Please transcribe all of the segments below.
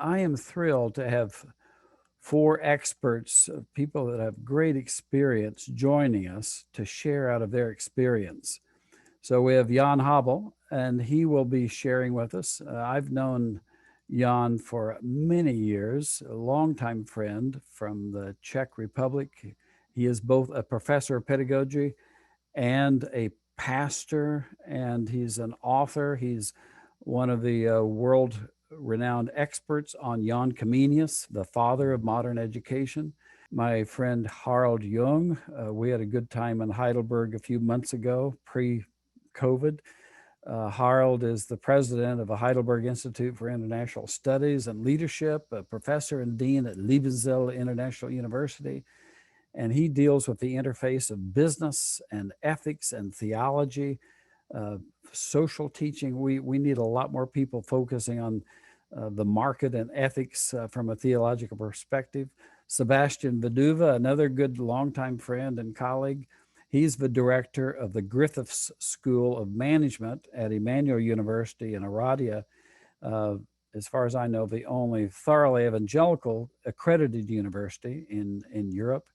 I am thrilled to have four experts, people that have great experience, joining us to share out of their experience. So we have Jan Habl, and he will be sharing with us. I've known Jan for many years, a longtime friend from the Czech Republic. He is both a professor of pedagogy and a pastor, and he's an author. He's one of the world renowned experts on Jan Comenius, the father of modern education. My friend Harald Jung, we had a good time in Heidelberg a few months ago, pre-COVID. Harald is the president of the Heidelberg Institute for International Studies and Leadership, a professor and dean at Liebenzell International University. And he deals with the interface of business and ethics and theology, social teaching. We need a lot more people focusing on the market and ethics from a theological perspective. Sebastian Vaduva, another good longtime friend and colleague. He's the director of the Griffiths School of Management at Emmanuel University in Oradea. As far as I know, the only thoroughly evangelical accredited university in Europe.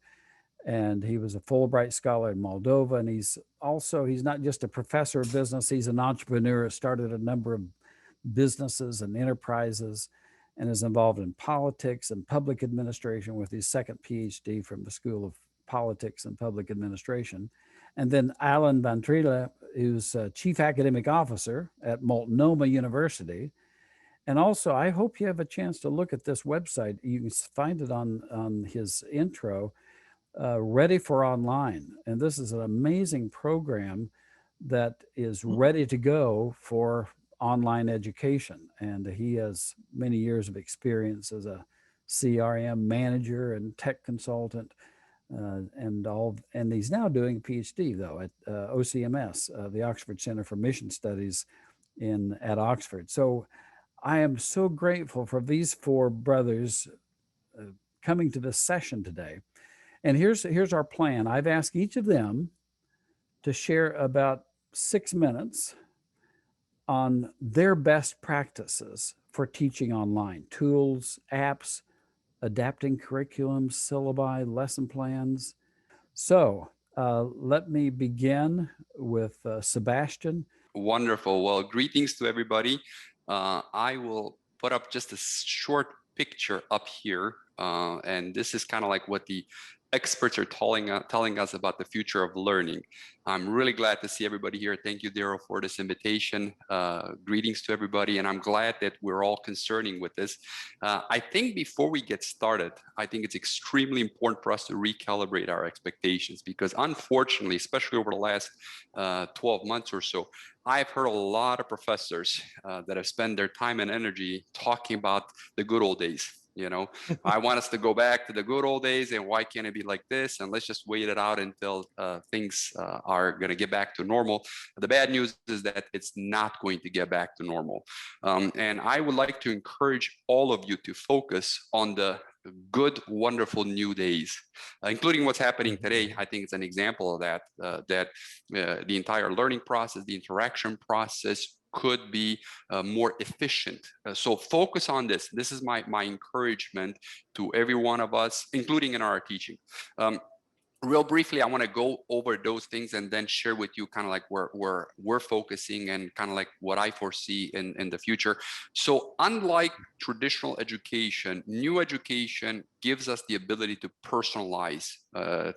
And he was a Fulbright scholar in Moldova. And he's not just a professor of business, he's an entrepreneur, started a number of businesses and enterprises, and is involved in politics and public administration with his second PhD from the School of Politics and Public Administration. And then Alin Vrancila, who's Chief Academic Officer at Multnomah University. And also, I hope you have a chance to look at this website. You can find it on his intro, Ready for Online. And this is an amazing program that is ready to go for online education. And he has many years of experience as a CRM manager and tech consultant, and he's now doing a PhD though at OCMS, the Oxford Center for Mission Studies at Oxford. So I am so grateful for these four brothers coming to this session today. And here's our plan. I've asked each of them to share about 6 minutes on their best practices for teaching online, tools, apps, adapting curriculums, syllabi, lesson plans. So let me begin with Sebastian. Wonderful. Well, greetings to everybody. I will put up just a short picture up here. And this is kind of like what the experts are telling us about the future of learning. I'm really glad to see everybody here. Thank you, Daryl, for this invitation. Greetings to everybody. And I'm glad that we're all concerning with this. I think before we get started, I think it's extremely important for us to recalibrate our expectations, because unfortunately, especially over the last 12 months or so, I've heard a lot of professors that have spent their time and energy talking about the good old days. You know, I want us to go back to the good old days, and why can't it be like this? And let's just wait it out until things are going to get back to normal. The bad news is that it's not going to get back to normal. And I would like to encourage all of you to focus on the good, wonderful new days, including what's happening today. I think it's an example of that, the entire learning process, the interaction process could be more efficient. So focus on this. This is my encouragement to every one of us, including in our teaching. Real briefly, I want to go over those things and then share with you kind of like where we're focusing and kind of like what I foresee in the future. So unlike traditional education, new education gives us the ability to personalize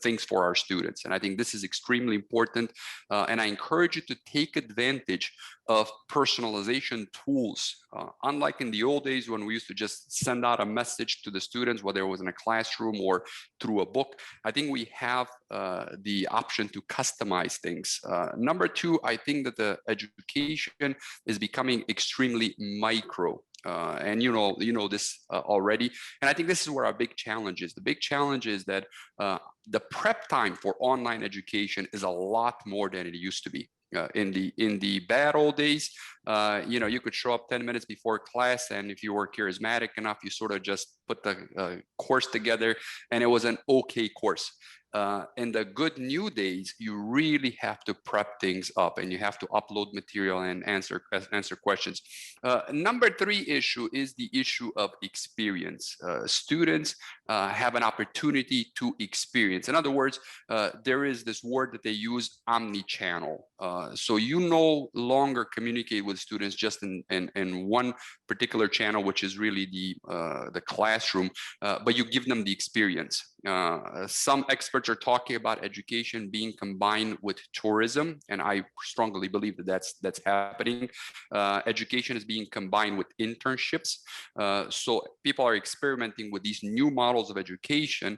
things for our students. And I think this is extremely important. And I encourage you to take advantage of personalization tools. Unlike in the old days when we used to just send out a message to the students, whether it was in a classroom or through a book, I think we have the option to customize things. Number two, I think that the education is becoming extremely micro. And you know this already. And I think this is where our big challenge is. The big challenge is that the prep time for online education is a lot more than it used to be. In the bad old days, you could show up 10 minutes before class, and if you were charismatic enough, you sort of just put the course together, and it was an okay course. In the good new days, you really have to prep things up and you have to upload material and answer questions. Number 3 issue is the issue of experience. Students have an opportunity to experience. In other words, there is this word that they use, omni-channel. So you no longer communicate with students just in one particular channel, which is really the classroom, but you give them the experience. Some experts are talking about education being combined with tourism, and I strongly believe that that's happening. Education is being combined with internships. So people are experimenting with these new models of education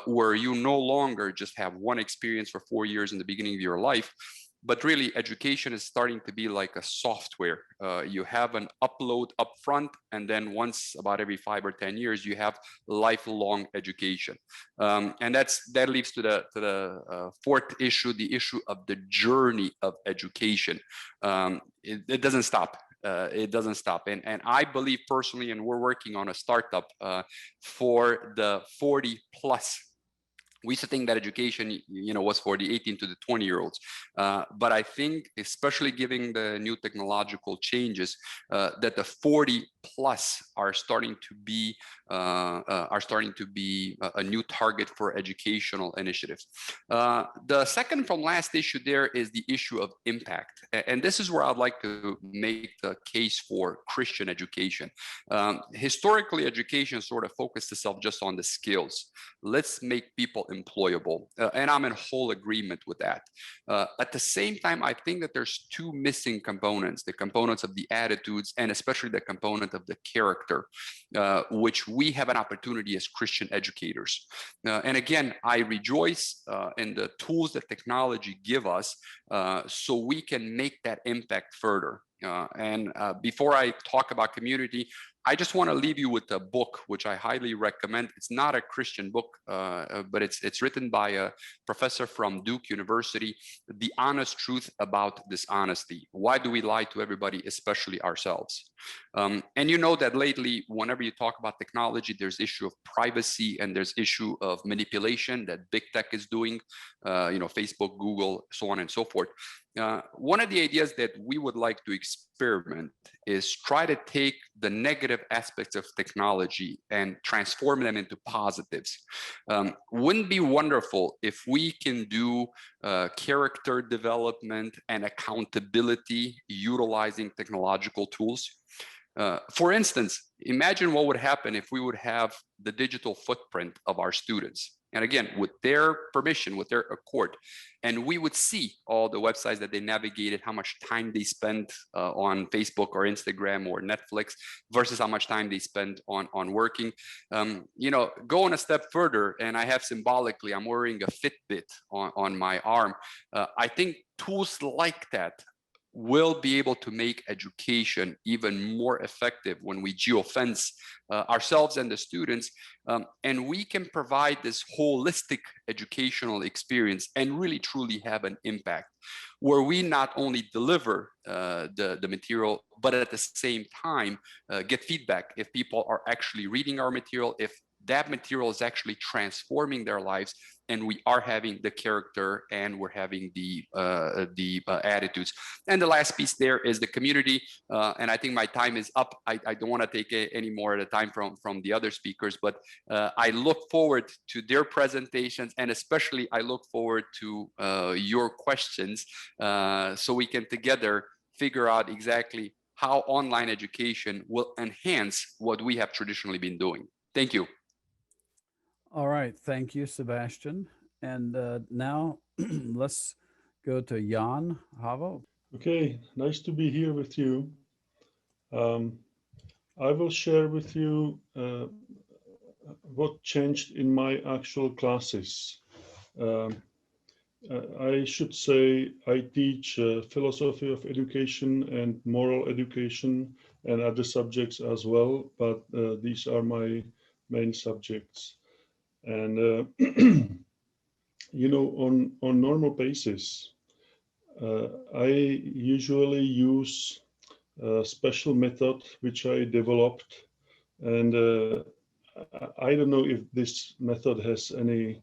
where you no longer just have one experience for 4 years in the beginning of your life, but really education is starting to be like a software. You have an upload up front, and then once about every 5 or 10 years, you have lifelong education. And that leads to the 4th issue, the issue of the journey of education. It doesn't stop. It doesn't stop. And I believe personally, and we're working on a startup for the 40 plus. We used to think that education, was for the 18 to the 20-year-olds. But I think, especially given the new technological changes, that the 40 plus are starting to be a new target for educational initiatives. The second from last issue there is the issue of impact. And this is where I'd like to make the case for Christian education. Historically, education sort of focused itself just on the skills. Let's make people employable. And I'm in whole agreement with that. At the same time, I think that there's 2 missing components, the components of the attitudes and especially the component of the character, which we have an opportunity as Christian educators. And again, I rejoice in the tools that technology give us so we can make that impact further. And before I talk about community, I just want to leave you with a book, which I highly recommend. It's not a Christian book, but it's written by a professor from Duke University, The Honest Truth About Dishonesty. Why do we lie to everybody, especially ourselves? And you know that lately, whenever you talk about technology, there's issue of privacy and there's issue of manipulation that big tech is doing, Facebook, Google, so on and so forth. One of the ideas that we would like to experiment is try to take the negative aspects of technology and transform them into positives. Wouldn't it be wonderful if we can do character development and accountability utilizing technological tools? For instance, imagine what would happen if we would have the digital footprint of our students. And again, with their permission, with their accord, and we would see all the websites that they navigated, how much time they spent on Facebook or Instagram or Netflix versus how much time they spend on working. Going a step further, and I have symbolically, I'm wearing a Fitbit on my arm. I think tools like that will be able to make education even more effective when we geofence ourselves and the students, and we can provide this holistic educational experience and really truly have an impact where we not only deliver the material, but at the same time get feedback if people are actually reading our material, if that material is actually transforming their lives, and we are having the character and we're having the attitudes. And the last piece there is the community. And I think my time is up. I don't want to take any more of the time from the other speakers, but I look forward to their presentations, and especially I look forward to your questions so we can together figure out exactly how online education will enhance what we have traditionally been doing. Thank you. All right. Thank you, Sebastian. And now let's go to Jan Habl. Okay, nice to be here with you. I will share with you what changed in my actual classes. I should say I teach philosophy of education and moral education and other subjects as well, but these are my main subjects. And on normal basis, I usually use a special method which I developed, and I don't know if this method has any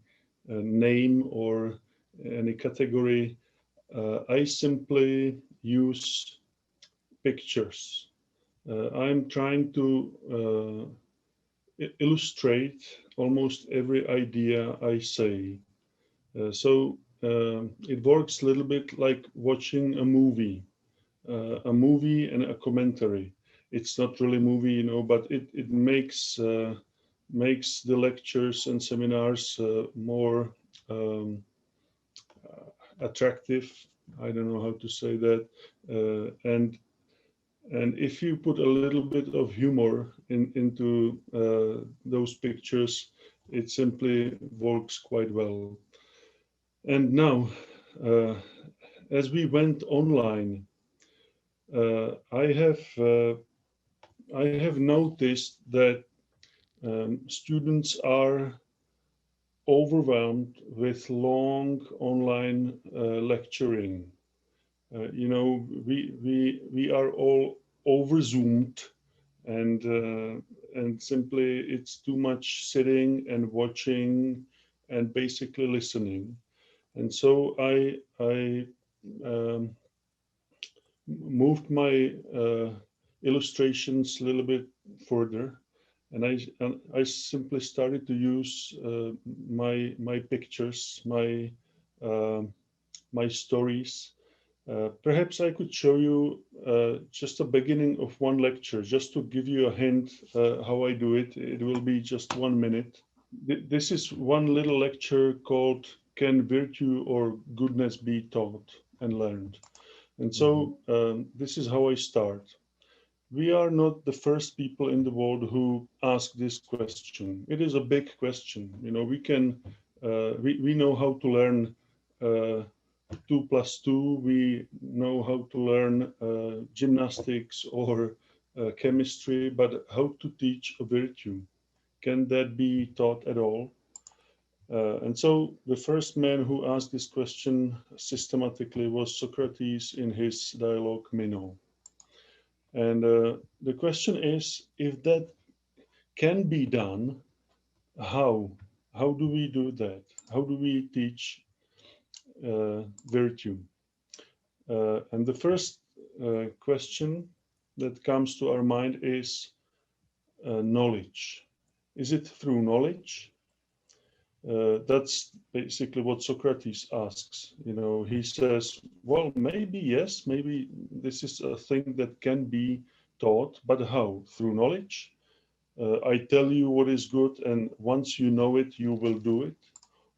name or any category. I simply use pictures. I'm trying to illustrate almost every idea I say. So it works a little bit like watching a movie and a commentary. It's not really a movie, but it makes the lectures and seminars more attractive. I don't know how to say that. And if you put a little bit of humor into those pictures, it simply works quite well. And now, uh, as we went online, I have noticed that students are overwhelmed with long online lecturing. We are all over zoomed, and simply it's too much sitting and watching and basically listening. And so I um, moved my illustrations a little bit further, and I simply started to use my pictures, uh, my stories. Perhaps I could show you just a beginning of one lecture, just to give you a hint how I do it. It will be just 1 minute. This is one little lecture called "Can Virtue or Goodness Be Taught and Learned?" And so this is how I start. We are not the first people in the world who ask this question. It is a big question. We know how to learn 2 plus 2. We know how to learn gymnastics or chemistry, but how to teach a virtue? Can that be taught at all? And so the first man who asked this question systematically was Socrates in his dialogue Meno. And the question is, if that can be done, how? How do we do that? How do we teach virtue? And the first question that comes to our mind is knowledge. Is it through knowledge? That's basically what Socrates asks. He says, well, maybe yes, maybe this is a thing that can be taught, but how? Through knowledge? I tell you what is good, and once you know it, you will do it?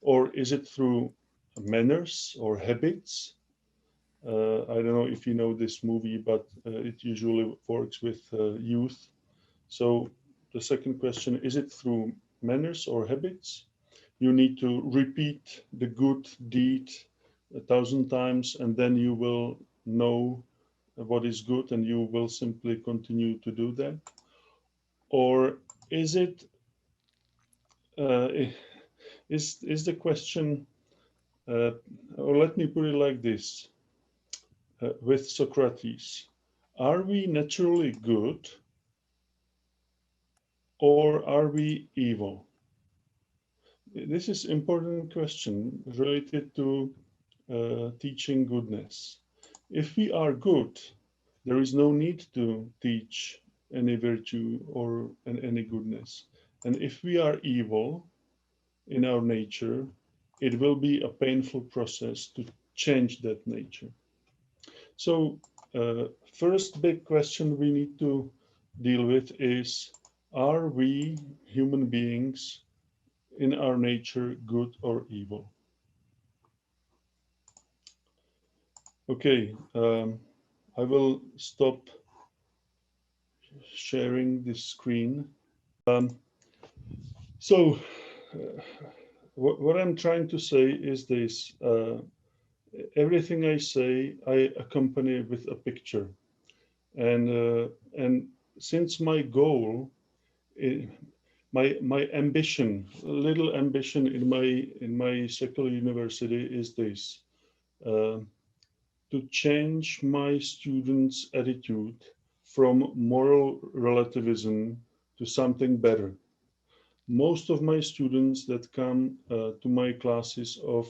Or is it through manners or habits? I don't know if you know this movie, but it usually works with youth. So the second question, is it through manners or habits? You need to repeat the good deed 1,000 times, and then you will know what is good, and you will simply continue to do that. Or is it uh, is the question, or let me put it like this, with Socrates: are we naturally good, or are we evil? This is important question related to teaching goodness. If we are good, there is no need to teach any virtue or any goodness. And if we are evil in our nature, it will be a painful process to change that nature. So, first big question we need to deal with is, are we human beings in our nature good or evil? Okay, I will stop sharing this screen. So, what I'm trying to say is this. Everything I say, I accompany with a picture. And since my goal, my ambition, little ambition in my secular university is this: to change my students' attitude from moral relativism to something better. most of my students that come to my classes of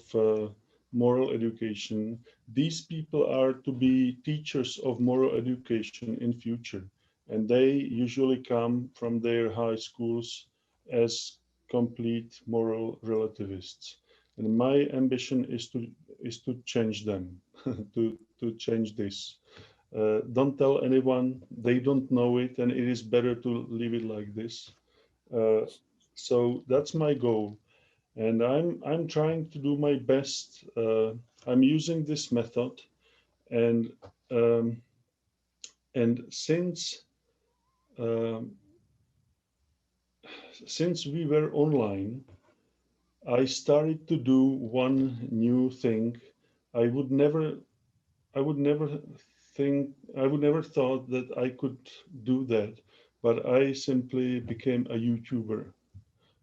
moral education, these people are to be teachers of moral education in future. And they usually come from their high schools as complete moral relativists. And my ambition is to change them, to change this. Don't tell anyone, they don't know it, and it is better to leave it like this. Uh, so that's my goal, and I'm trying to do my best. I'm using this method, and um, since um, since we were online, I started to do one new thing. I would never I would never I would never thought that I could do that, but I simply became a YouTuber.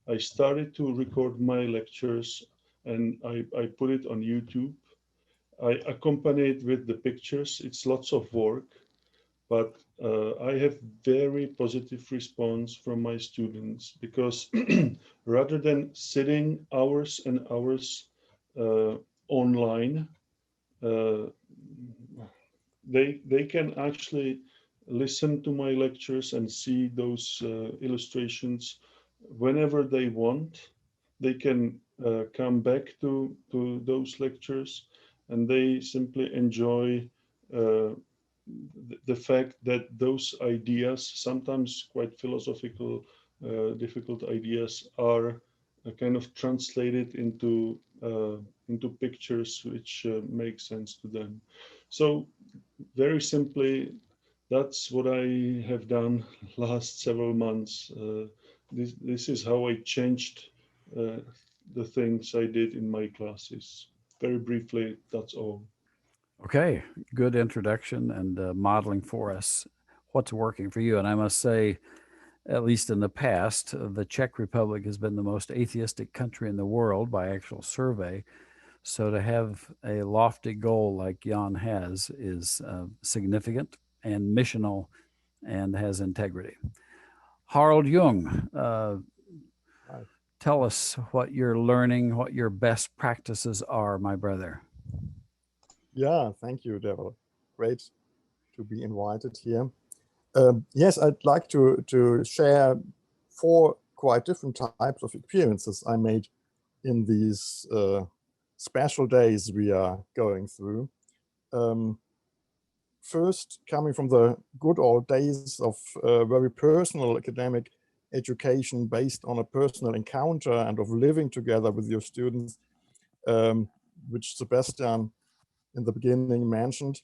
I started to record my lectures and I put it on YouTube. I accompany it with the pictures. It's lots of work, but I have very positive response from my students because rather than sitting hours and hours online, uh, they can actually listen to my lectures and see those illustrations whenever they want. They can come back to those lectures, and they simply enjoy the fact that those ideas, sometimes quite philosophical, difficult ideas, are kind of translated into pictures which make sense to them. So very simply, that's what I have done last several months. This is how I changed uh, the things I did in my classes. Very briefly, that's all. Okay, good introduction and modeling for us what's working for you. And I must say, at least in the past, the Czech Republic has been the most atheistic country in the world by actual survey. So to have a lofty goal like Jan has is significant and missional and has integrity. Harald Jung, Right. tell us what you're learning, what your best practices are, my brother. Yeah, thank you, Devil. Great to be invited here. Yes, I'd like to share 4 quite different types of experiences I made in these special days we are going through. First, coming from the good old days of very personal academic education based on a personal encounter and of living together with your students, which Sebastian in the beginning mentioned.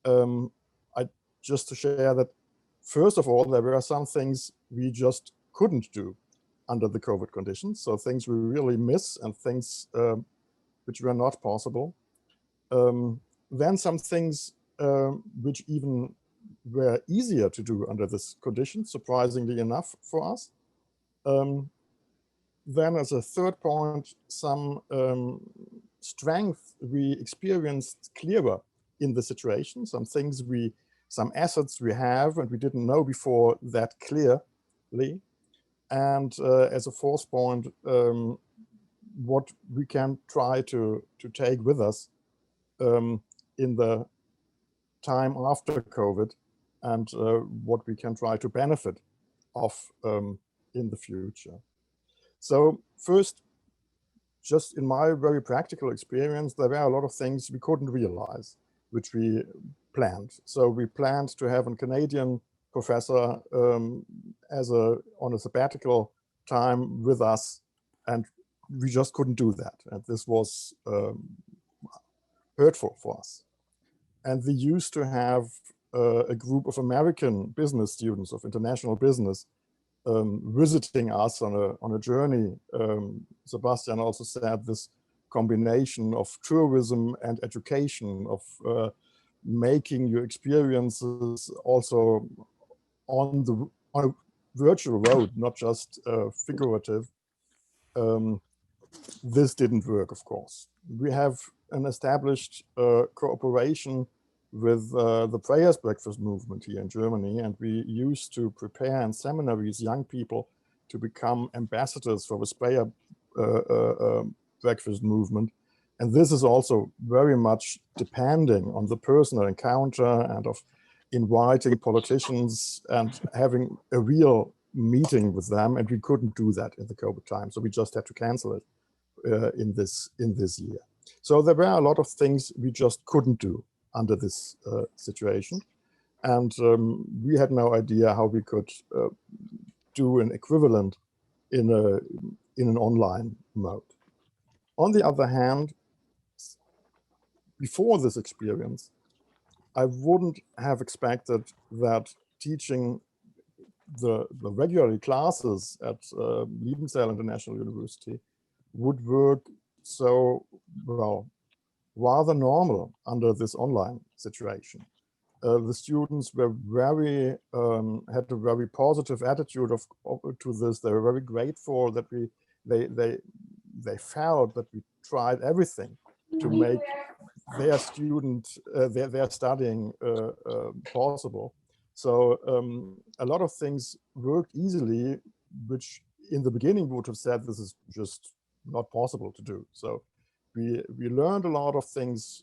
I just to share that, first of all, there were some things we just couldn't do under the COVID conditions. So things we really miss and things which were not possible. Then some things which even were easier to do under this condition, surprisingly enough for us. Then as a third point, some strength we experienced clearer in the situation, some assets we have and we didn't know before that clearly. And as a fourth point, what we can try to take with us in the time after COVID, and what we can try to benefit of in the future. So first, just in my very practical experience, there were a lot of things we couldn't realize, which we planned. So we planned to have a Canadian professor on a sabbatical time with us, and we just couldn't do that. And this was hurtful for us. And we used to have a group of American business students of international business visiting us on a journey. Sebastian also said this combination of tourism and education, of making your experiences also on a virtual road, not just figurative. This didn't work, of course. We have an established cooperation with the Prayers Breakfast movement here in Germany, and we used to prepare in seminaries young people to become ambassadors for the Speyer breakfast movement. And this is also very much depending on the personal encounter and of inviting politicians and having a real meeting with them. And we couldn't do that in the COVID time. So we just had to cancel it in this year. So there were a lot of things we just couldn't do under this situation. And we had no idea how we could do an equivalent in an online mode. On the other hand, before this experience, I wouldn't have expected that teaching the regular classes at Liebenzell International University would work so well, rather normal under this online situation. The students were very had a very positive attitude to this. They were very grateful that they felt that we tried everything to make their their studying possible. So a lot of things worked easily, which in the beginning would have said this is just not possible to do. So we learned a lot of things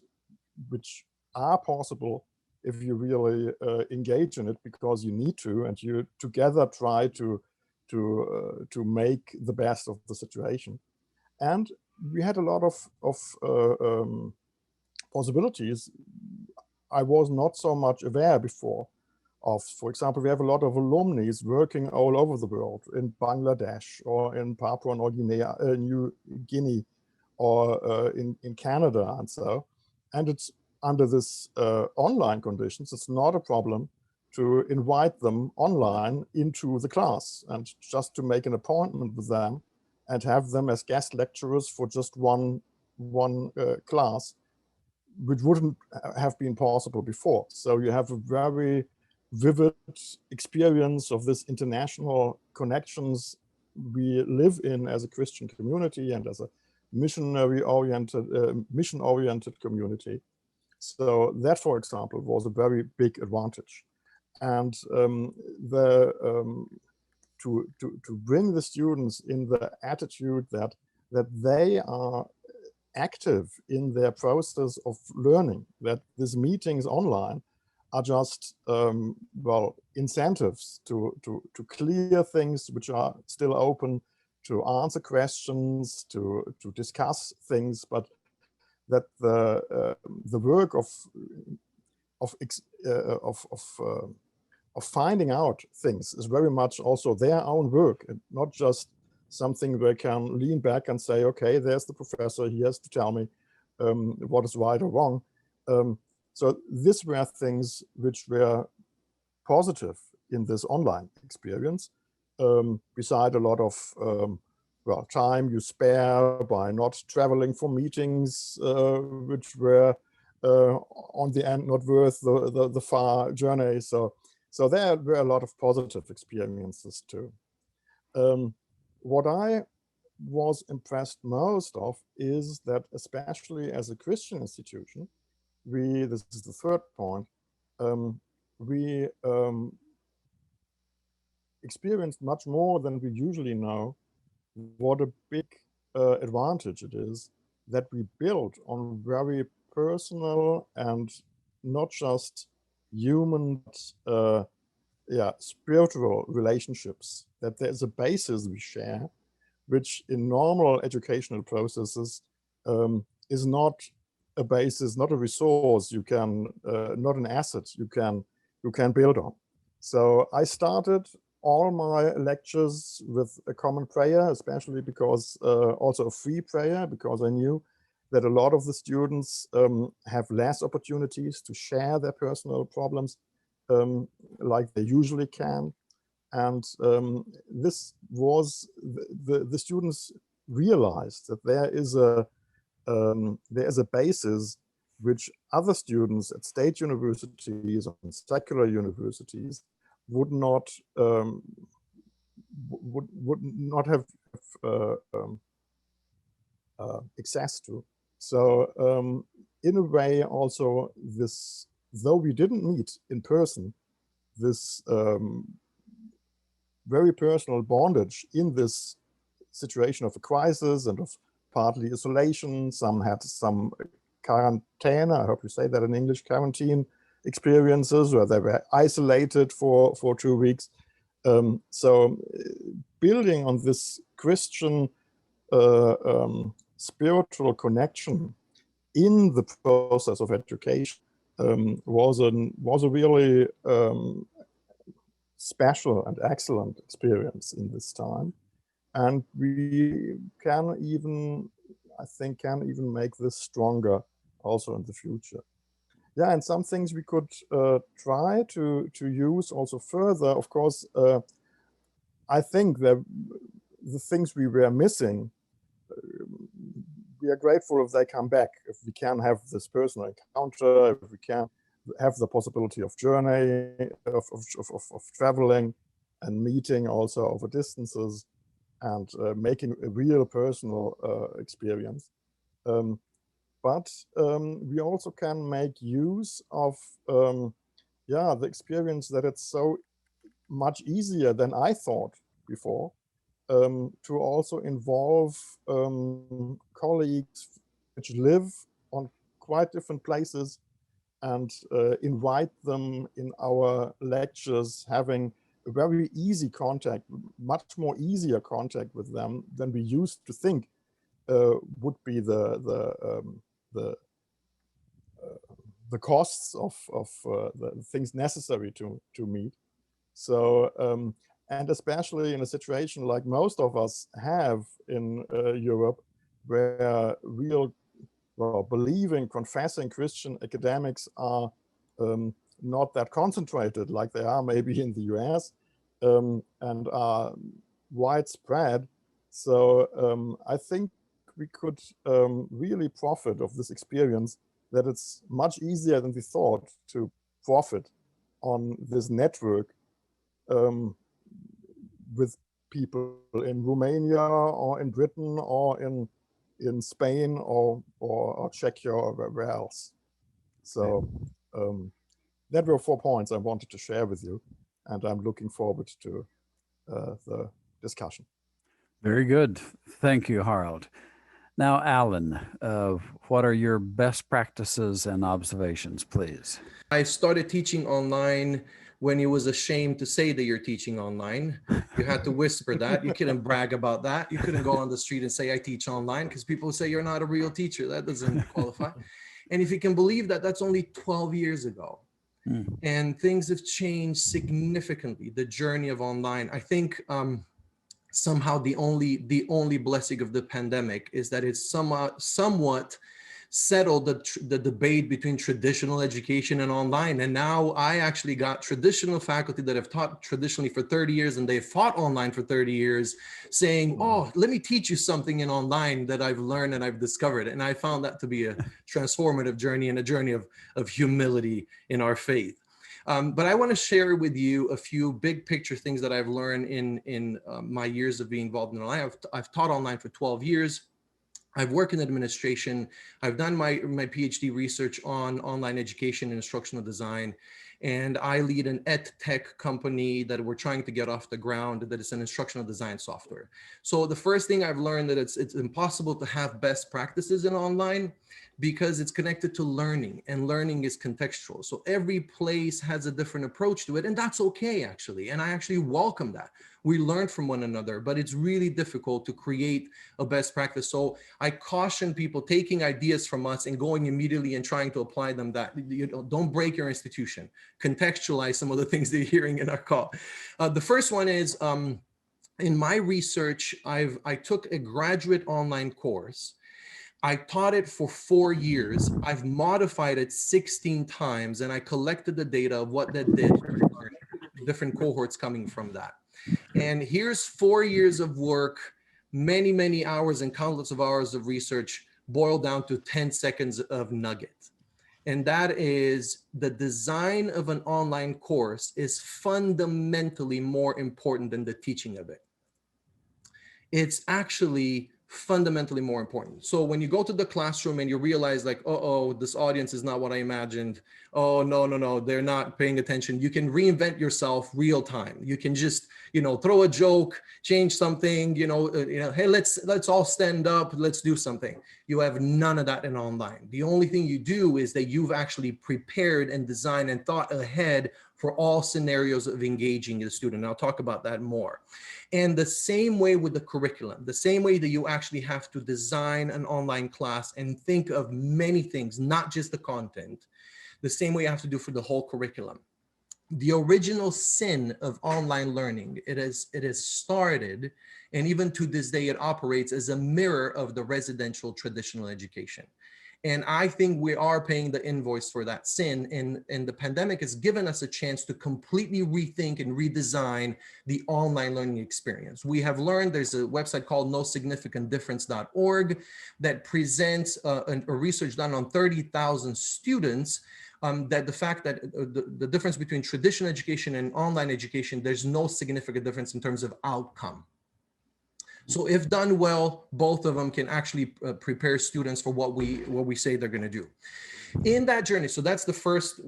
which are possible if you really engage in it, because you need to, and you together try to make the best of the situation. And we had a lot of possibilities I was not so much aware before of. For example, we have a lot of alumni working all over the world, in Bangladesh or in Papua New Guinea or in Canada and so. And it's under this online conditions, it's not a problem to invite them online into the class and just to make an appointment with them and have them as guest lecturers for just one class, which wouldn't have been possible before. So you have a very vivid experience of this international connections we live in as a Christian community and as a mission-oriented community. So that, for example, was a very big advantage. And to bring the students in the attitude that they are active in their process of learning, that these meetings online are just well, incentives to clear things which are still open, to answer questions, to discuss things, but that the work of finding out things is very much also their own work, and not just something they can lean back and say, okay, there's the professor, he has to tell me what is right or wrong. So these were things which were positive in this online experience, beside a lot of well, time you spare by not traveling for meetings, which were on the end not worth the far journey. So there were a lot of positive experiences too. What I was impressed most of is that, especially as a Christian institution, this is the third point, we experienced much more than we usually know what a big advantage it is that we build on very personal and not just human, spiritual relationships, that there's a basis we share, which in normal educational processes is not a basis, not a resource you can, not an asset you can build on. So I started all my lectures with a common prayer, especially because also a free prayer, because I knew that a lot of the students have less opportunities to share their personal problems like they usually can. And this was, the students realized that there is a basis which other students at state universities and secular universities would not have access to. So in a way, also this, though we didn't meet in person, this very personal bondage in this situation of a crisis and of partly isolation. Some had some quarantena, I hope you say that in English, quarantine experiences where they were isolated for 2 weeks. So building on this Christian spiritual connection in the process of education was a really special and excellent experience in this time. And we can even, I think, can even make this stronger also in the future. Yeah, and some things we could try to use also further. Of course, I think that the things we were missing, we are grateful if they come back, if we can have this personal encounter, if we can have the possibility of journey, of traveling and meeting also over distances and making a real personal experience. But we also can make use of yeah, the experience that it's so much easier than I thought before to also involve colleagues which live on quite different places and invite them in our lectures, having a very easy contact, much more easier contact with them than we used to think would be the costs of the things necessary to meet. So, and especially in a situation like most of us have in Europe, where real, well, believing, confessing Christian academics are not that concentrated like they are maybe in the US and are widespread. So I think we could really profit of this experience, that it's much easier than we thought to profit on this network with people in Romania or in Britain or in Spain or Czechia or wherever else. So that were 4 points I wanted to share with you, and I'm looking forward to the discussion. Very good. Thank you, Harald. Now, Alin, what are your best practices and observations, please? I started teaching online when it was a shame to say that you're teaching online. You had to whisper that. You couldn't brag about that. You couldn't go on the street and say, I teach online, because people would say you're not a real teacher. That doesn't qualify. And if you can believe that, that's only 12 years ago. And things have changed significantly, the journey of online. I think somehow the only blessing of the pandemic is that it's somewhat settled the debate between traditional education and online. And now I actually got traditional faculty that have taught traditionally for 30 years and they've taught online for 30 years saying, oh, let me teach you something in online that I've learned and I've discovered. And I found that to be a transformative journey and a journey of humility in our faith. But I want to share with you a few big picture things that I've learned in my years of being involved in online. I've taught online for 12 years. I've worked in administration. I've done my PhD research on online education and instructional design. And I lead an ed tech company that we're trying to get off the ground, that is an instructional design software. So the first thing I've learned that it's impossible to have best practices in online because it's connected to learning, and learning is contextual. So every place has a different approach to it, and that's okay actually. And I actually welcome that. We learn from one another, but it's really difficult to create a best practice. So I caution people taking ideas from us and going immediately and trying to apply them, that you know, don't break your institution. Contextualize some of the things that you're hearing in our call. The first one is, in my research, I took a graduate online course. I taught it for 4 years. I've modified it 16 times, and I collected the data of what that did for different cohorts coming from that. And here's 4 years of work, many, many hours and countless of hours of research boiled down to 10 seconds of nugget. And that is, the design of an online course is fundamentally more important than the teaching of it. It's actually fundamentally more important. So when you go to the classroom and you realize like, oh, this audience is not what I imagined. Oh, no, they're not paying attention. You can reinvent yourself real time. You can just, throw a joke, change something, hey, let's all stand up, let's do something. You have none of that in online. The only thing you do is that you've actually prepared and designed and thought ahead for all scenarios of engaging the student. And I'll talk about that more. And the same way with the curriculum, the same way that you actually have to design an online class and think of many things, not just the content, the same way you have to do for the whole curriculum. The original sin of online learning, it has started, and even to this day, it operates as a mirror of the residential traditional education. And I think we are paying the invoice for that sin. And the pandemic has given us a chance to completely rethink and redesign the online learning experience. We have learned, there's a website called nosignificantdifference.org that presents a research done on 30,000 students, that the fact that the difference between traditional education and online education, there's no significant difference in terms of outcome. So if done well, both of them can actually prepare students for what we say they're going to do in that journey. So that's the first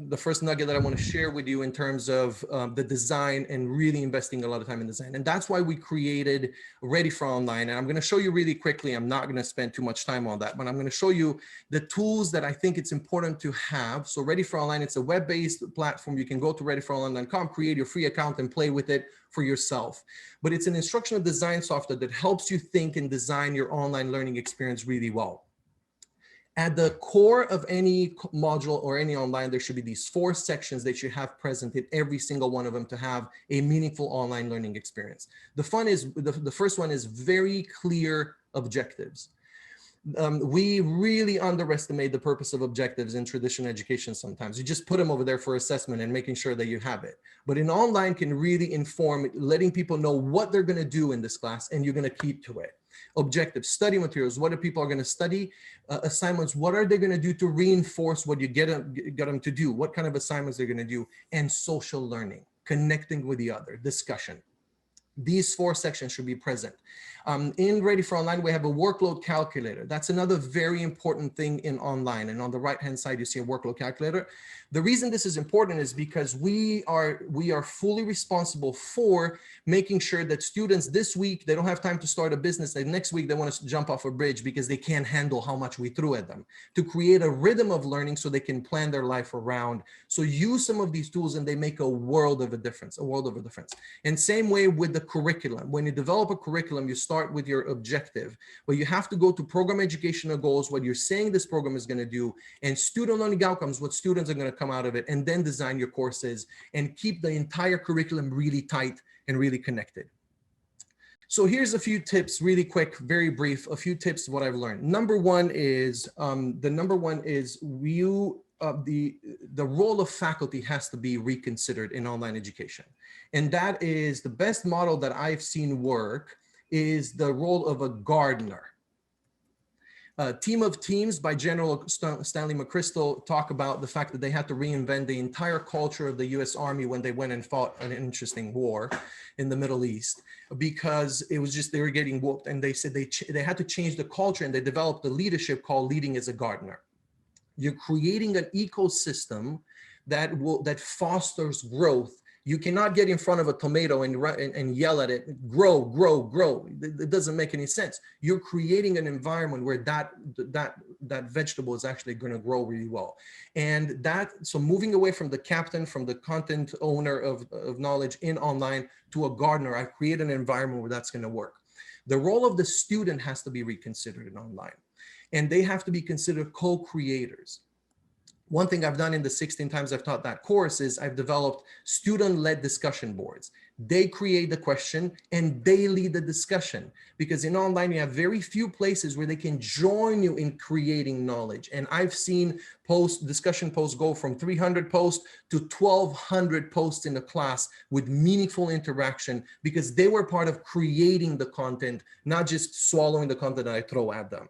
nugget that I want to share with you in terms of the design and really investing a lot of time in design. And that's why we created Ready for Online. And I'm going to show you really quickly. I'm not going to spend too much time on that, but I'm going to show you the tools that I think it's important to have. So Ready for Online, it's a web-based platform. You can go to readyforonline.com, create your free account and play with it for yourself. But it's an instructional design software that helps you think and design your online learning experience really well. At the core of any module or any online, there should be these 4 sections that you have present in every single one of them to have a meaningful online learning experience. The first one is very clear objectives. We really underestimate the purpose of objectives in traditional education sometimes. You just put them over there for assessment and making sure that you have it. But in online can really inform, letting people know what they're going to do in this class, and you're going to keep to it. Objectives, study materials, what are people going to study? Assignments, what are they going to do to reinforce what you get them to do? What kind of assignments they're going to do? And social learning, connecting with the other, discussion. These 4 sections should be present. In Ready for Online, we have a workload calculator. That's another very important thing in online. And on the right-hand side, you see a workload calculator. The reason this is important is because we are fully responsible for making sure that students this week, they don't have time to start a business. And next week, they want to jump off a bridge because they can't handle how much we threw at them. To create a rhythm of learning so they can plan their life around. So use some of these tools and they make a world of a difference, And same way with the curriculum. When you develop a curriculum, you start with your objective, but you have to go to program educational goals, what you're saying this program is going to do, and student learning outcomes, what students are going to come out of it, and then design your courses and keep the entire curriculum really tight and really connected. So here's a few tips, really quick, very brief, a few tips of what I've learned. Number one is, the role of faculty has to be reconsidered in online education. And that is the best model that I've seen work is the role of a gardener. Team of Teams by General Stanley McChrystal talk about the fact that they had to reinvent the entire culture of the US Army when they went and fought an interesting war in the Middle East, because it was just, they were getting whooped, and they said they had to change the culture, and they developed a leadership called leading as a gardener. You're creating an ecosystem that fosters growth. You cannot get in front of a tomato and yell at it, grow, grow, grow. It doesn't make any sense. You're creating an environment where that vegetable is actually going to grow really well. And so moving away from the captain, from the content owner of knowledge in online to a gardener, I create an environment where that's going to work. The role of the student has to be reconsidered in online, and they have to be considered co-creators. One thing I've done in the 16 times I've taught that course is I've developed student-led discussion boards. They create the question and they lead the discussion, because in online you have very few places where they can join you in creating knowledge. And I've seen discussion posts go from 300 posts to 1,200 posts in a class with meaningful interaction, because they were part of creating the content, not just swallowing the content that I throw at them.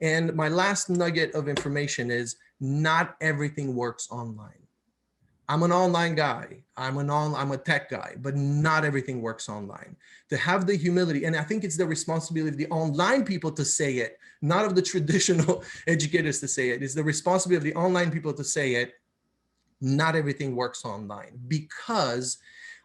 And my last nugget of information is not everything works online. I'm an online guy. I'm a tech guy, but not everything works online. To have the humility, and I think it's the responsibility of the online people to say it, not of the traditional educators to say it. It's the responsibility of the online people to say it. Not everything works online, because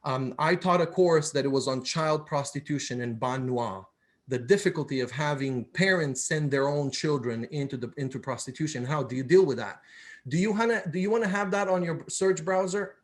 I taught a course that it was on child prostitution in Ban Noir. The difficulty of having parents send their own children into prostitution. How do you deal with that? Do you want to have that on your search browser?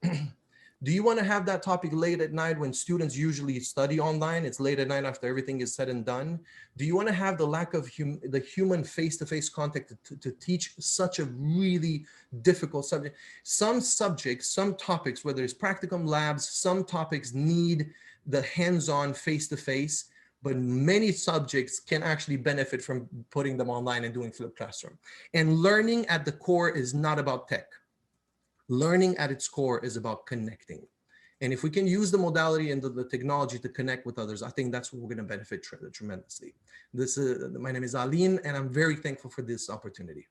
Do you want to have that topic late at night when students usually study online? It's late at night after everything is said and done. Do you want to have the lack of the human face-to-face contact to teach such a really difficult subject? Some subjects, some topics, whether it's practicum labs, some topics need the hands-on face-to-face, but many subjects can actually benefit from putting them online and doing flipped classroom. And learning at the core is not about tech. Learning at its core is about connecting. And if we can use the modality and the technology to connect with others, I think that's what we're going to benefit tremendously. My name is Alin, and I'm very thankful for this opportunity.